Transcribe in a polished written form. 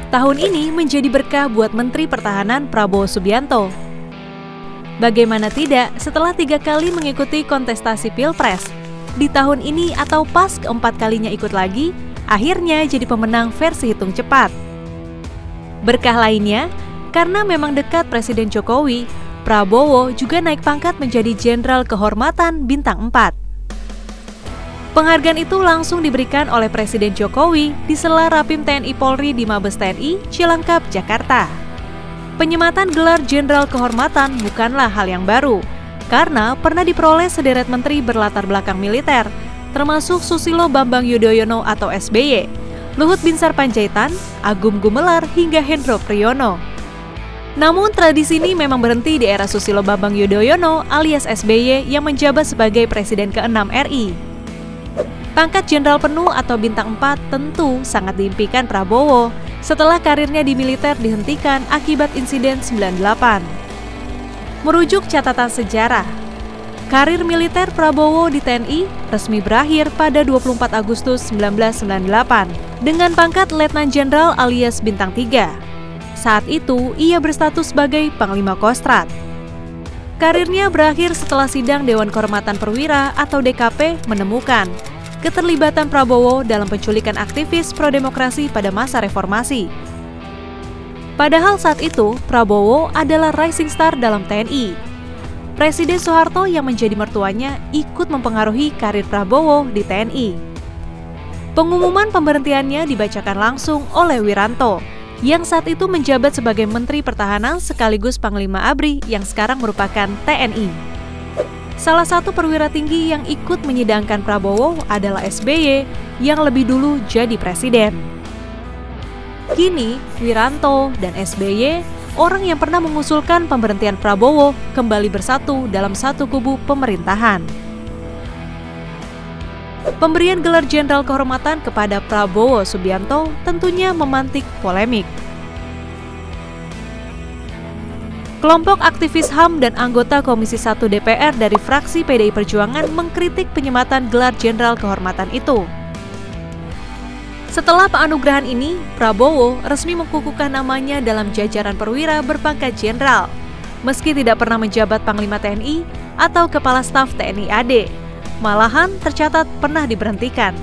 Tahun ini menjadi berkah buat Menteri Pertahanan Prabowo Subianto. Bagaimana tidak setelah 3 kali mengikuti kontestasi Pilpres, di tahun ini atau pas keempat kalinya ikut lagi, akhirnya jadi pemenang versi hitung cepat. Berkah lainnya, karena memang dekat Presiden Jokowi, Prabowo juga naik pangkat menjadi Jenderal Kehormatan Bintang 4. Penghargaan itu langsung diberikan oleh Presiden Jokowi di sela Rapim TNI Polri di Mabes TNI Cilangkap, Jakarta. Penyematan gelar Jenderal Kehormatan bukanlah hal yang baru, karena pernah diperoleh sederet menteri berlatar belakang militer, termasuk Susilo Bambang Yudhoyono atau SBY, Luhut Binsar Panjaitan, Agung Gumelar, hingga Hendro Priyono. Namun tradisi ini memang berhenti di era Susilo Bambang Yudhoyono alias SBY yang menjabat sebagai Presiden ke-6 RI. Pangkat Jenderal penuh atau Bintang 4 tentu sangat diimpikan Prabowo setelah karirnya di militer dihentikan akibat insiden 98. Merujuk catatan sejarah, karir militer Prabowo di TNI resmi berakhir pada 24 Agustus 1998 dengan pangkat Letnan Jenderal alias Bintang 3. Saat itu, ia berstatus sebagai Panglima Kostrat. Karirnya berakhir setelah sidang Dewan Kehormatan Perwira atau DKP menemukan keterlibatan Prabowo dalam penculikan aktivis pro-demokrasi pada masa reformasi. Padahal saat itu, Prabowo adalah rising star dalam TNI. Presiden Soeharto yang menjadi mertuanya ikut mempengaruhi karir Prabowo di TNI. Pengumuman pemberhentiannya dibacakan langsung oleh Wiranto, yang saat itu menjabat sebagai Menteri Pertahanan sekaligus Panglima ABRI yang sekarang merupakan TNI. Salah satu perwira tinggi yang ikut menyidangkan Prabowo adalah SBY yang lebih dulu jadi presiden. Kini, Wiranto dan SBY, orang yang pernah mengusulkan pemberhentian Prabowo, kembali bersatu dalam satu kubu pemerintahan. Pemberian gelar Jenderal Kehormatan kepada Prabowo Subianto tentunya memantik polemik. Kelompok aktivis HAM dan anggota Komisi 1 DPR dari fraksi PDI Perjuangan mengkritik penyematan gelar Jenderal Kehormatan itu. Setelah penganugerahan ini, Prabowo resmi mengukuhkan namanya dalam jajaran perwira berpangkat jenderal, meski tidak pernah menjabat Panglima TNI atau Kepala Staf TNI AD, malahan tercatat pernah diberhentikan.